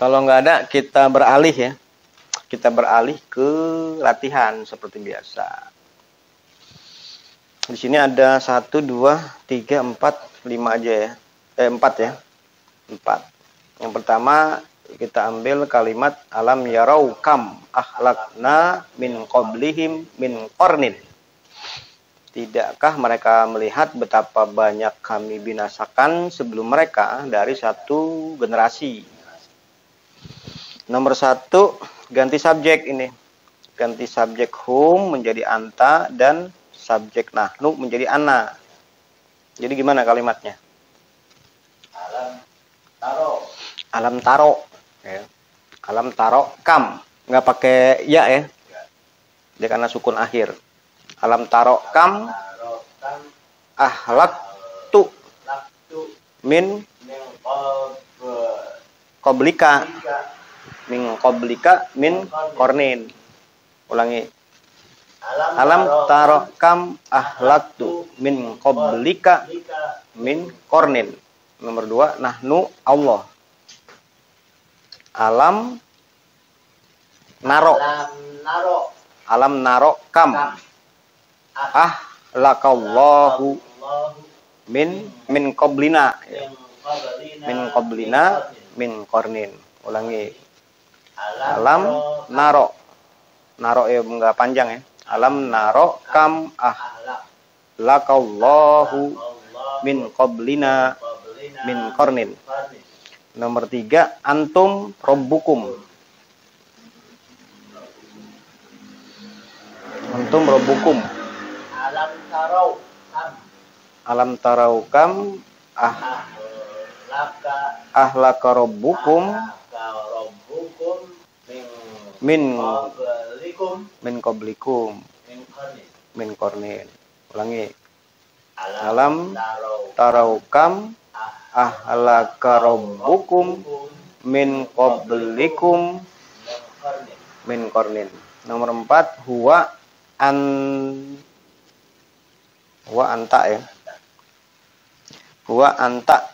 Kalau nggak ada, kita beralih ya. Kita beralih ke latihan seperti biasa. Di sini ada 1, 2, 3, 4, 5 aja ya. 4 ya. 4. Yang pertama kita ambil kalimat alam yarau kam ahlakna min qablihim min qarnin. Tidakkah mereka melihat betapa banyak kami binasakan sebelum mereka dari satu generasi. Nomor 1, ganti subjek ini. Ganti subjek hum menjadi anta dan subjek nahnu menjadi ana. Jadi gimana kalimatnya? Alam taro. Ya. Alam taro kam. Nggak pakai ya ya. Dia karena sukun akhir. Alam taro kam ahlak tu min qablika min kornin. Ulangi. Alam taro kam ahlak tu min qablika min kornin. Nomor 2, nahnu Allah. Alam naro kam ahlakallahu min qablina ya. Min qablina min kornin. Ulangi. Alam naro ya enggak panjang ya. Alam naro kam ahlakallahu min qablina min kornin. Nomor 3, antum robbukum. Antum robbukum. Alam tarau kam ahlaka robbukum min qablikum min kornin. Ulangi. Alam tarau kam ahlaka rabbukum min qablikum min kornin. Nomor 4, huwa anta ya. Huwa anta.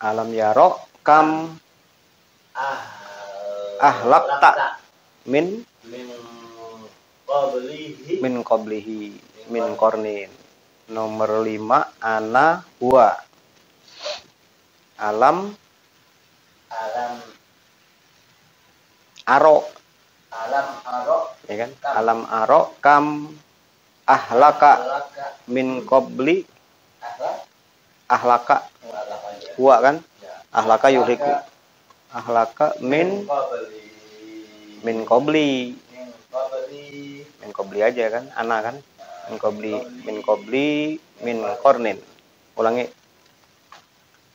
Alam yaro kam ahlakta min qablihi min kornin. Nomor 5, ana huwa. Alam aro. Ya kan? Alam aro kam ahlaka min qabli ahlaka huwa kan? Ahlaka yuhliku. Ahlaka min qabli. Min qabli aja kan? Ana kan? Min qabli min kornin. Ulangi.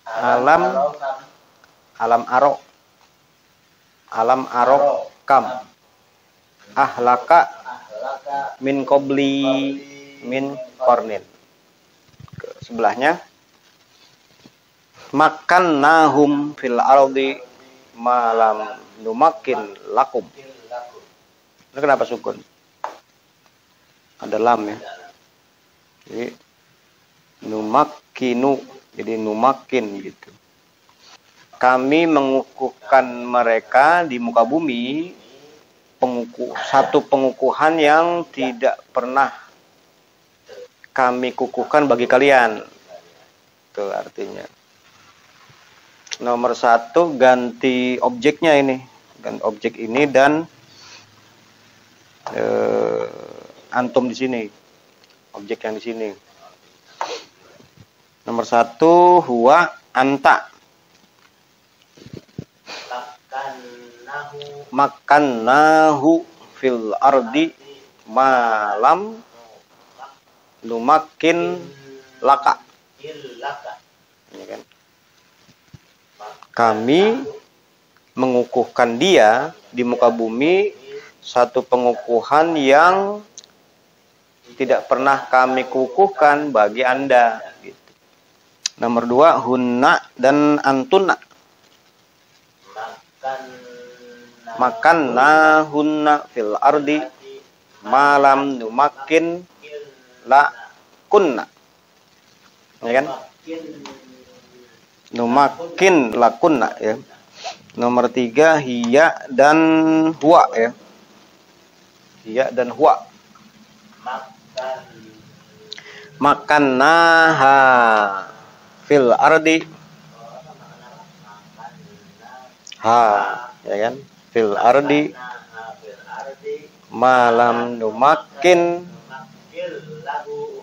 Alam aro kam ahlaka min qabli min kornin. Sebelahnya, makan nahum fil ardi malam numakin lakum. Ini kenapa sukun? Ada lam ya. Jadi numakinu, jadi numakin gitu. Kami mengukuhkan mereka di muka bumi satu pengukuhan yang tidak pernah kami kukuhkan bagi kalian. Itu artinya. Nomor 1, ganti objeknya ini. Ganti objek ini dan antum di sini. Objek yang di sini. Nomor 1, huwa anta. Makannahu fil ardi malam numakin laka. Ini kan. Kami mengukuhkan dia di muka bumi satu pengukuhan yang tidak pernah kami kukuhkan bagi Anda gitu. Nomor 2, hunna dan antuna. Makan nahunna fil ardi malam numakin la kunna. Ya kan? Numakin lakunna ya. Nomor 3 hiya dan huwa ya. Hiya dan huwa. Makannaha fil ardi. Ha, ya kan? Fil ardi malam numakin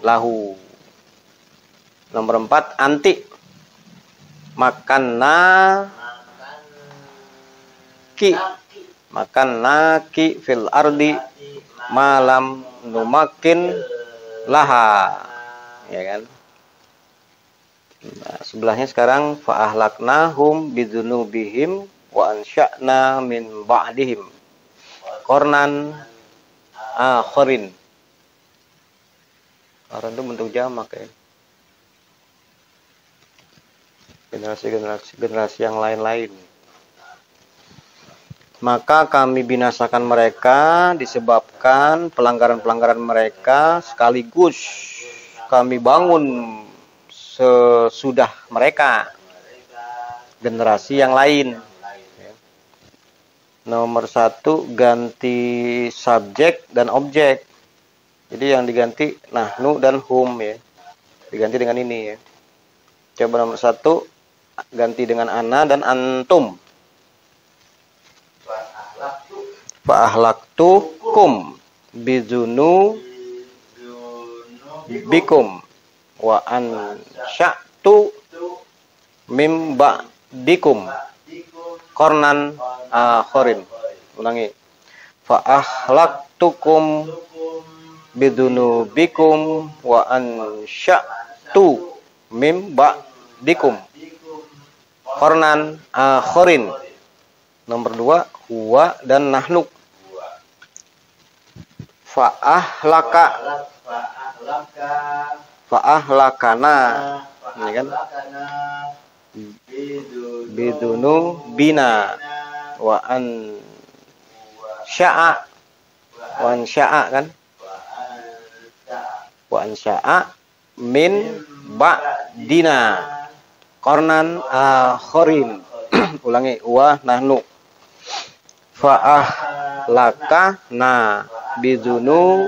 lahu. Nomor 4 anti. Makanna ki fil ardi malam numakin laha, ya kan? Nah, sebelahnya sekarang fa ahlaknahum bidzunubihim wa ansya'na min ba'dihim qarnan akharin. Qarn itu bentuk jamak ya. Generasi yang lain-lain. Maka kami binasakan mereka disebabkan pelanggaran-pelanggaran mereka, sekaligus kami bangun sesudah mereka generasi yang lain. Nomor 1 ganti subjek dan objek. Jadi yang diganti nahnu dan hum ya. Diganti dengan ini ya. Coba nomor 1 ganti dengan ana dan antum. Fa ahlaktukum bizunu bikum wa ansya'tu mim ba'dikum qarnan akharin. Ulangi. Fa ahlaktukum bidunubikum wa ansya'tu mim ba'dikum qarnan akharin. Nomor 2 huwa dan nahnu. Fa ahlakana, ini kan? Bidunu bina wa ansya'a kan? Wa ansya'a min ba'dina qarnan akharin. Ulangi, wa nahnu. Fa ahlakana bidunu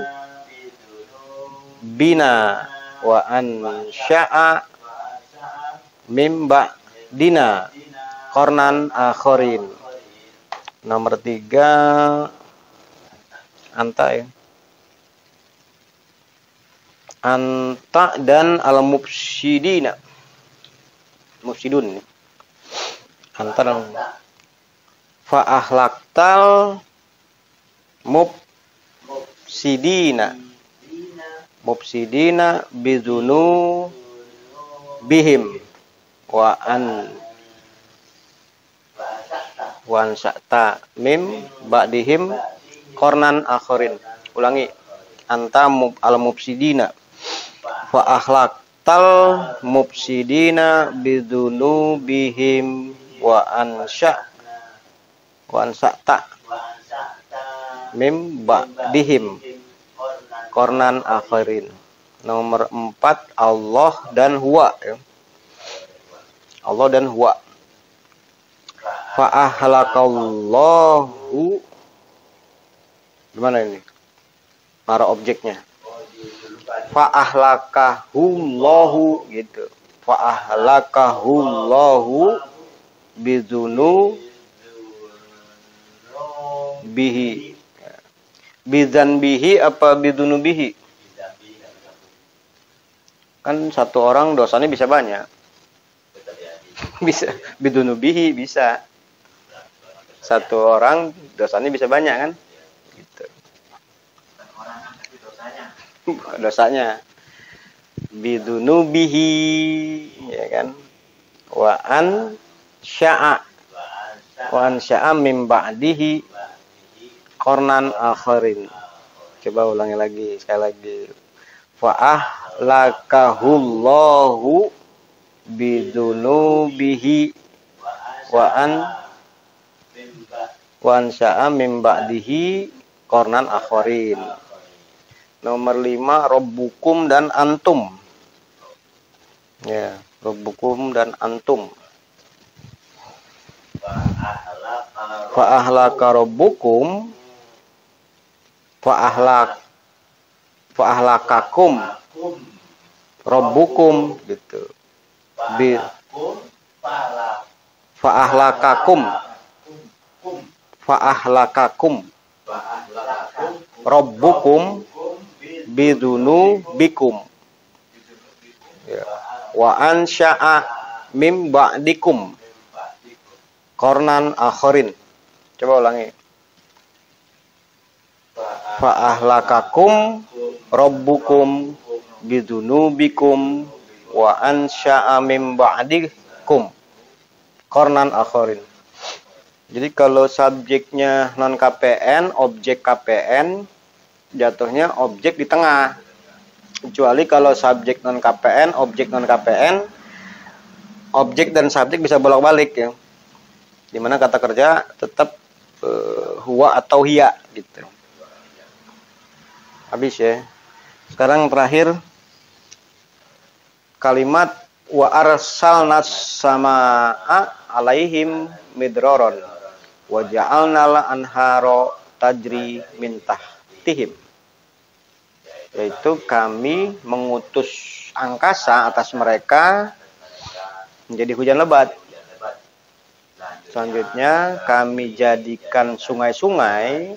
bina wa ansya'a mim ba'dina qarnan akharin. Nomor 3 anta ya. Anta dan al-mufsidina. Mufsidun. Anta dan fa ahlaktal mufsidina bizunu bihim wa ansa'ta mim ba'dihim qarnan akharin. Ulangi. Anta al mufsidina fa ahlaktal mufsidina bizunu bihim wa ansa'ta mim ba'dihim qarnan akharin. Nomor 4 Allah dan huwa ya. Allah dan huwa. Fa ahlakallahu, gimana ini? Para objeknya. Fa ahlakahullahu gitu. Fa ahlakahullahu bizunu bihi. Bidzan bihi apa bidunu bihi? Kan satu orang dosanya bisa banyak. Bisa bidunu bihi bisa. Satu orang dosanya bisa banyak kan? Gitu. Dosanya. Bidunu bihi ya kan? Wa an sya'a mim ba'dihi qarnan akharin. Coba ulangi lagi sekali lagi. Fa ahlakahullahu bidunubihi wa ansya'a mim ba'dihi qarnan akharin. Nomor 5 rabbukum dan antum. Ya, rabbukum dan antum. Fa ahlaka rabbukum fa ahlakakum rabbukum gitu. Fa ahlakakum rabbukum bidunubikum ya. Wa ansya'a mim ba'dikum qarnan akharin. Coba ulangi. Fa ahlakakum rabbukum bidunubikum wa ansya'a mim ba'dikum qarnan akharin. Jadi kalau subjeknya non KPN, objek KPN, jatuhnya objek di tengah. Kecuali kalau subjek non KPN, objek non KPN, objek dan subjek bisa bolak-balik ya. Dimana kata kerja tetap huwa atau hiya gitu. Habis ya. Sekarang terakhir kalimat wa arsalna samaa alaihim midraron wa ja'alna anharo tajri min tahtihim. Yaitu kami mengutus angkasa atas mereka menjadi hujan lebat. Selanjutnya kami jadikan sungai-sungai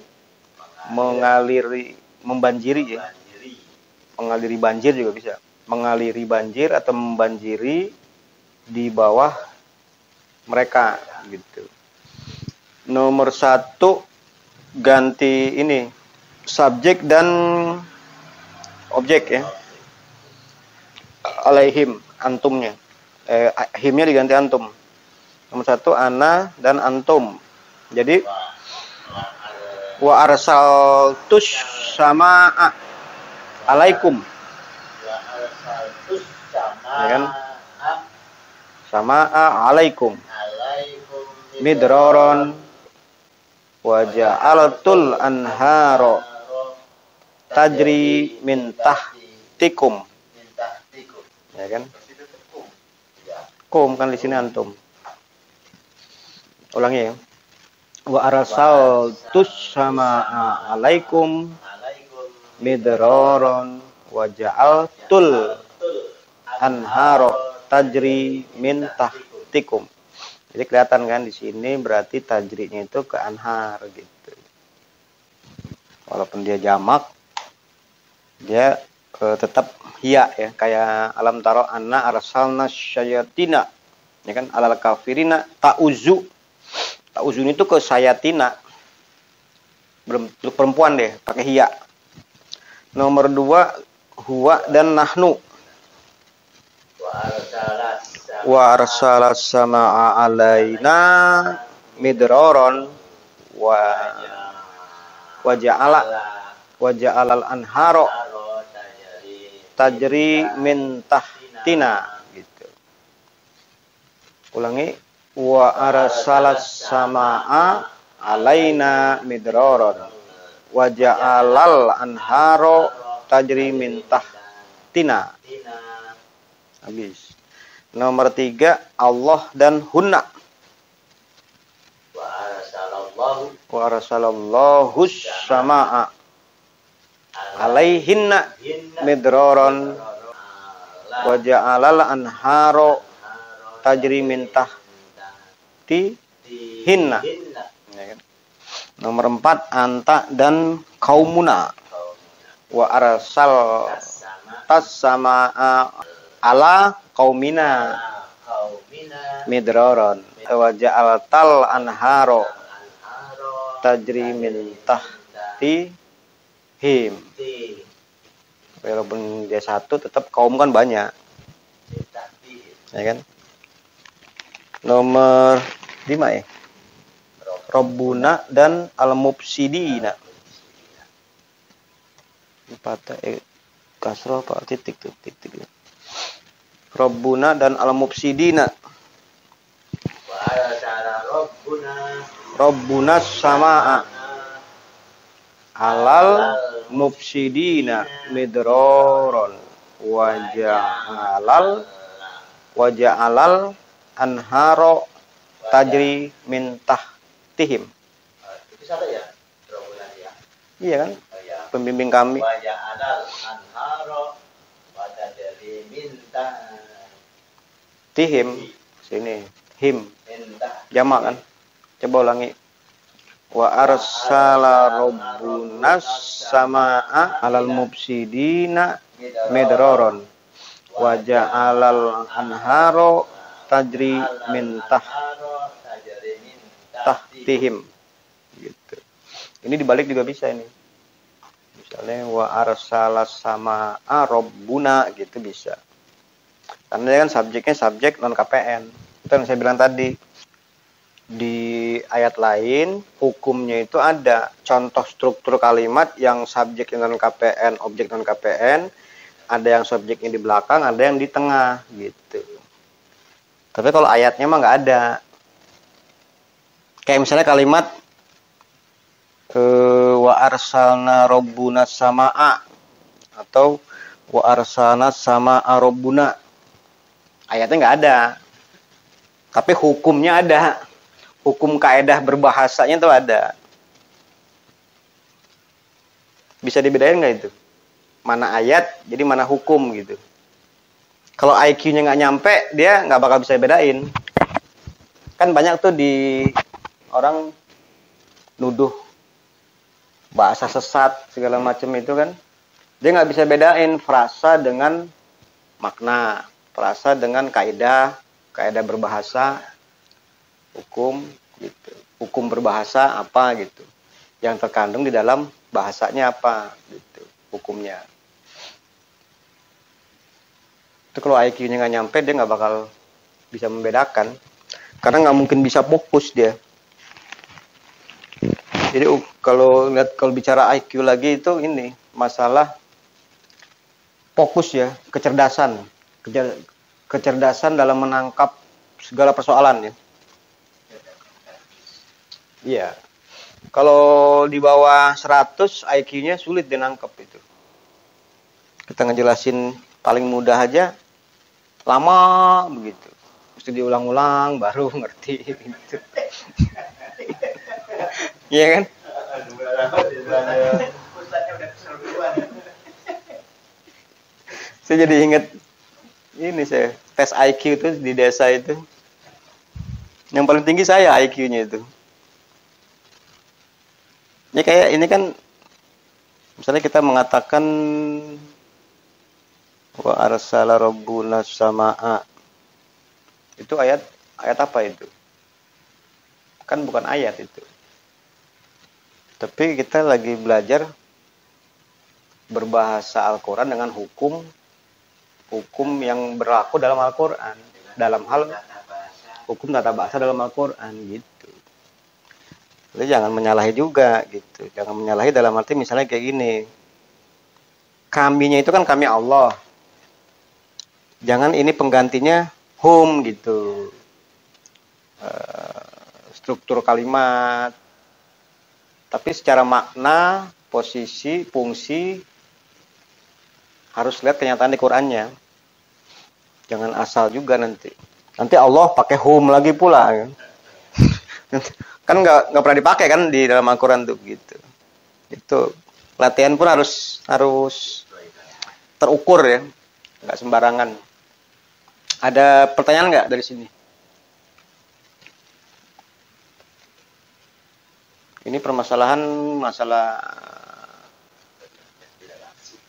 mengaliri, membanjiri ya. Mengaliri banjir juga bisa. Mengaliri banjir atau membanjiri di bawah mereka gitu. Nomor 1 ganti ini subjek dan objek ya. Alaihim antumnya. Himnya diganti antum. Nomor 1 ana dan antum. Jadi wa arsaltus sama alaikum. Ya kan? Sama alaikum. Midraron wa ja'altul anharo tajri min tahtikum. Ya kan? Kum kan di sini antum. Ulangi ya. Wa arsaltus sama alaikum midraron wa ja'altul anharo tajri min tahtikum. Jadi kelihatan kan di sini berarti tajrinya itu ke anhar gitu. Walaupun dia jamak, dia tetap hiya ya, kayak alam taro anna arsalna syayatina. Ya kan alal kafirina ta'uzu. Ta'uzu itu ke sayatina. Bentuk perempuan deh, pakai hiya. Nomor 2 huwa dan nahnu. Wa arsalas samaa alaina midraron wa ja'alal anharo tajri min tahtina gitu. Ulangi wa arsalas samaa alaina midraron wa ja'alal anharo tajri min tahtina. Habis. Nomor 3 Allah dan hunna. Wa arsalallahu samaa alaihinna midraron wa ja'alal anharo tajri min tahtihinna. Nomor 4 anta dan kaumuna. Wa arsal tas-samaa ala qaumina midraron wa ja'altal anharo tajri min tahtihim. Walaupun dia satu tetap kaum kan banyak. Ya kan? Nomor 5 ya. Rabbuna dan al-mufsidina. Patah kasroh apa titik. Rabbuna dan al-mufsidina. Rabbuna samaa alal mufsidina midroron waja'alal anharo tajri min tahtihim. Itu salah ya? Rombongan ya. Iya kan? Oh, ya. Pembimbing kami. Wajah adal anharo pada dari minta Tihim. Sini. Him. minta Jamak kan? Coba ulangi. Wa arsala rabbunas samaa alal mufsidina midroron. Wa ja'alal anharo tajri min tahtihim. Gitu. Ini dibalik juga bisa ini. Misalnya wa arsala samaa rabbuna gitu bisa. Karena dia kan subjeknya subjek non KPN. Itu yang saya bilang tadi. Di ayat lain hukumnya itu ada contoh struktur kalimat yang subjek non KPN, objek non KPN, ada yang subjeknya di belakang, ada yang di tengah gitu. Tapi kalau ayatnya mah nggak ada. Kayak misalnya kalimat wa arsalna rabbuna samaa atau wa arsalna samaa rabbuna. Ayatnya nggak ada. Tapi hukumnya ada. Hukum kaedah berbahasanya itu ada. Bisa dibedain nggak itu? Mana ayat, jadi mana hukum gitu. Kalau IQ-nya nggak nyampe, dia nggak bakal bisa bedain. Kan banyak tuh di orang nuduh bahasa sesat segala macam itu kan. Dia nggak bisa bedain frasa dengan makna, frasa dengan kaedah berbahasa, hukum gitu. Hukum berbahasa apa gitu. Yang terkandung di dalam bahasanya apa gitu, hukumnya. Itu kalau IQ-nya nggak nyampe, dia nggak bakal bisa membedakan. Karena nggak mungkin bisa fokus dia. Jadi kalau bicara IQ lagi itu ini masalah fokus ya, kecerdasan. Kecerdasan dalam menangkap segala persoalan ya. Iya. Kalau di bawah 100 IQ-nya sulit dinangkep itu. Kita ngejelasin paling mudah aja lama begitu. Mesti diulang-ulang baru ngerti gitu. Iya kan? Saya jadi ingat ini saya tes IQ itu di desa itu. Yang paling tinggi saya IQ-nya itu. Ya kayak ini kan misalnya kita mengatakan wa arsala rabbuna samaa. Itu ayat apa itu? Kan bukan ayat itu. Tapi kita lagi belajar berbahasa Al-Qur'an dengan hukum yang berlaku dalam Al-Qur'an, dalam hal hukum tata bahasa dalam Al-Qur'an gitu. Jadi jangan menyalahi juga gitu. Jangan menyalahi dalam arti misalnya kayak gini. Kaminya itu kan kami Allah. Jangan ini penggantinya hum gitu. Struktur kalimat. Tapi secara makna, posisi, fungsi harus lihat kenyataan di Qur'annya. Jangan asal juga nanti. Nanti Allah pakai hum lagi pula kan. Kan nggak pernah dipakai kan di dalam Al-Quran tuh gitu. Itu latihan pun harus terukur ya, nggak sembarangan. Ada pertanyaan nggak dari sini? Ini masalah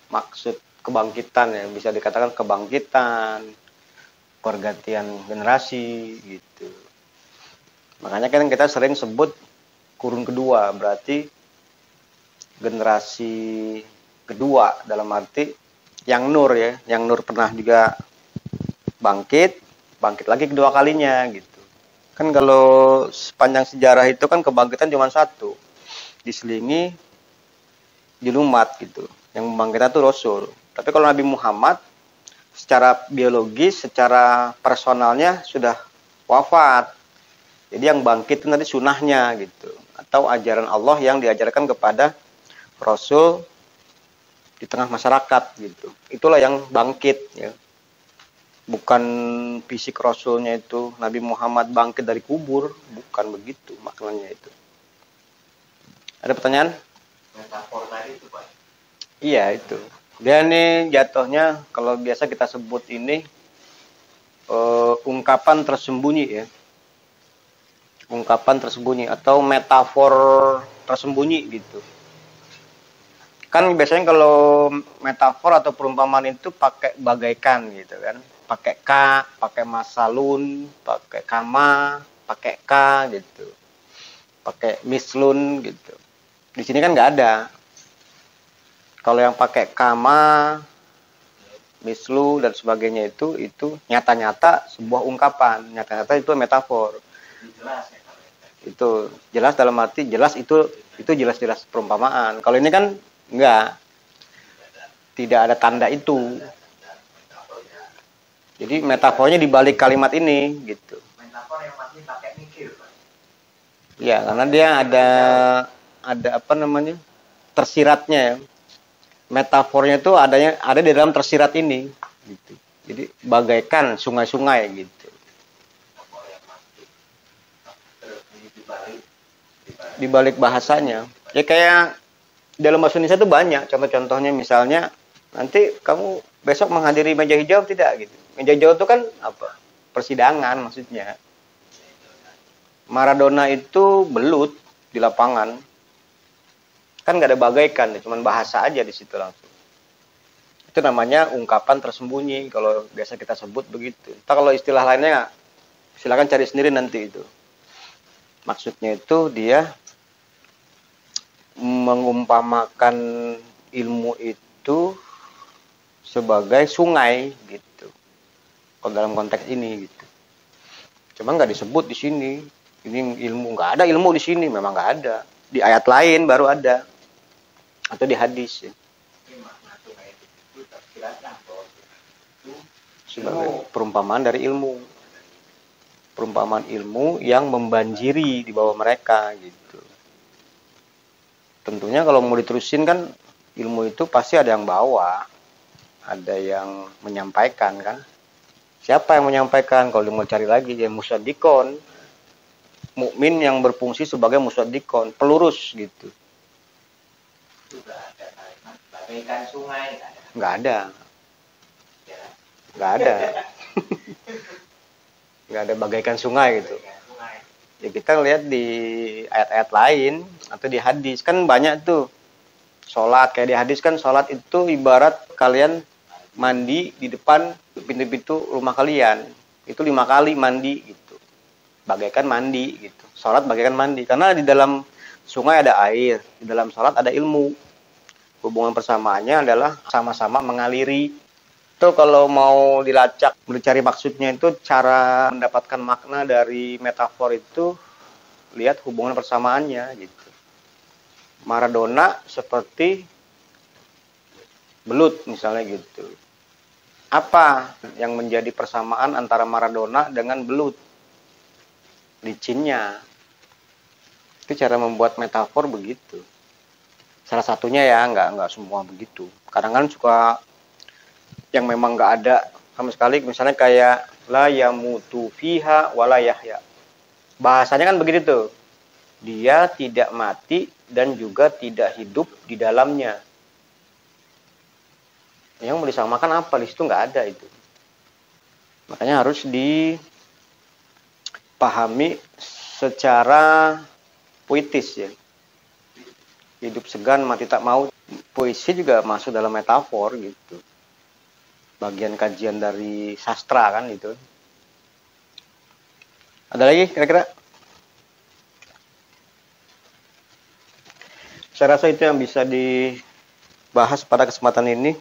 maksud kebangkitan ya, bisa dikatakan kebangkitan, pergantian generasi gitu. Makanya kan kita sering sebut kurun kedua, berarti generasi kedua dalam arti yang nur ya, yang nur pernah juga bangkit lagi kedua kalinya gitu. Kan kalau sepanjang sejarah itu kan kebangkitan cuma satu, diselingi dilumat gitu. Yang membangkitkan itu Rasul. Tapi kalau Nabi Muhammad secara biologis, secara personalnya sudah wafat. Jadi yang bangkit itu nanti sunahnya gitu, atau ajaran Allah yang diajarkan kepada Rasul di tengah masyarakat gitu. Itulah yang bangkit ya. Bukan fisik Rasulnya itu Nabi Muhammad bangkit dari kubur, bukan begitu maknanya itu. Ada pertanyaan? Metafor tadi itu Pak. Iya itu. Dia ini jatuhnya kalau biasa kita sebut ini ungkapan tersembunyi ya. Ungkapan tersembunyi atau metafor tersembunyi gitu. Kan biasanya kalau metafor atau perumpamaan itu pakai bagaikan gitu kan. Pakai ka, pakai masalun, pakai kama, pakai ka gitu. Pakai mislun gitu. Di sini kan nggak ada. Kalau yang pakai kama, mislu dan sebagainya itu nyata-nyata sebuah ungkapan, nyata-nyata itu metafor. Jelas ya kalau Itu jelas dalam arti jelas itu jelas-jelas perumpamaan. Kalau ini kan enggak, tidak ada tanda itu. Jadi metafornya di balik kalimat ini gitu. metafor yang masih pakai mikir Pak. Ya, karena dia ada apa namanya? Tersiratnya ya. Metafornya itu ada di dalam tersirat ini gitu. Jadi bagaikan sungai-sungai gitu. Metafor yang masih terus dibalik Di balik bahasanya. Ya kayak dalam bahasa Indonesia itu banyak contoh-contohnya, misalnya nanti kamu besok menghadiri meja hijau tidak gitu. Meja hijau itu kan apa? Persidangan maksudnya. Maradona itu belut di lapangan. Kan nggak ada bagaikan, cuman bahasa aja di situ langsung. Itu namanya ungkapan tersembunyi kalau biasa kita sebut begitu. Entah kalau istilah lainnya silakan cari sendiri nanti itu. Maksudnya itu dia mengumpamakan ilmu itu sebagai sungai gitu. Kalau dalam konteks ini gitu. Cuma nggak disebut di sini. Ini ilmu, nggak ada ilmu di sini, memang nggak ada. Di ayat lain baru ada. Atau di hadis ya. Ini makna sungai itu tersiratlah bahwa itu Sebagai perumpamaan dari ilmu. Perumpamaan ilmu yang membanjiri di bawah mereka gitu. Tentunya kalau mau diterusin kan ilmu itu pasti ada yang bawa, ada yang menyampaikan kan. Siapa yang menyampaikan? Kalau mau cari lagi ya musadikon, mukmin yang berfungsi sebagai musadikon, pelurus gitu. juga ada kalimat bagaikan sungai kan? Nggak ada, Ya, nggak ada, nggak ada bagaikan sungai gitu. bagaikan sungai. Ya kita lihat di ayat-ayat lain atau di hadis kan banyak tuh. Sholat kayak di hadis kan sholat itu ibarat kalian mandi di depan pintu-pintu rumah kalian. Itu 5 kali mandi gitu. Bagaikan mandi gitu. Sholat bagaikan mandi. Karena di dalam sungai ada air. Di dalam sholat ada ilmu. Hubungan persamaannya adalah sama-sama mengaliri. Itu kalau mau dilacak, mencari maksudnya itu cara mendapatkan makna dari metafor itu lihat hubungan persamaannya gitu. Maradona seperti belut misalnya gitu. Apa yang menjadi persamaan antara Maradona dengan belut? Licinnya. Itu cara membuat metafor begitu. Salah satunya ya, nggak semua begitu. Kadang-kadang suka yang memang nggak ada sama sekali, misalnya kayak la yamutu fiha wala yahya. Bahasanya kan begitu tuh. Dia tidak mati dan juga tidak hidup di dalamnya. Yang mau disamakan apa? Di situ nggak ada itu. Makanya harus dipahami secara puitis ya. Hidup segan, mati tak mau. Puisi juga masuk dalam metafor gitu. Bagian kajian dari sastra kan itu. Ada lagi kira-kira? Saya rasa itu yang bisa dibahas pada kesempatan ini.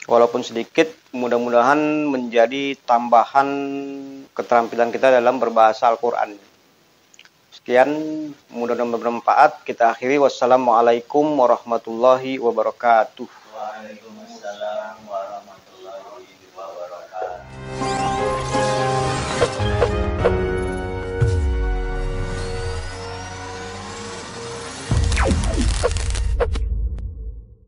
Walaupun sedikit, mudah-mudahan menjadi tambahan keterampilan kita dalam berbahasa Al-Quran. Sekian, mudah-mudahan bermanfaat. Kita akhiri. Wassalamualaikum warahmatullahi wabarakatuh. Waalaikumsalam warahmatullahi wabarakatuh.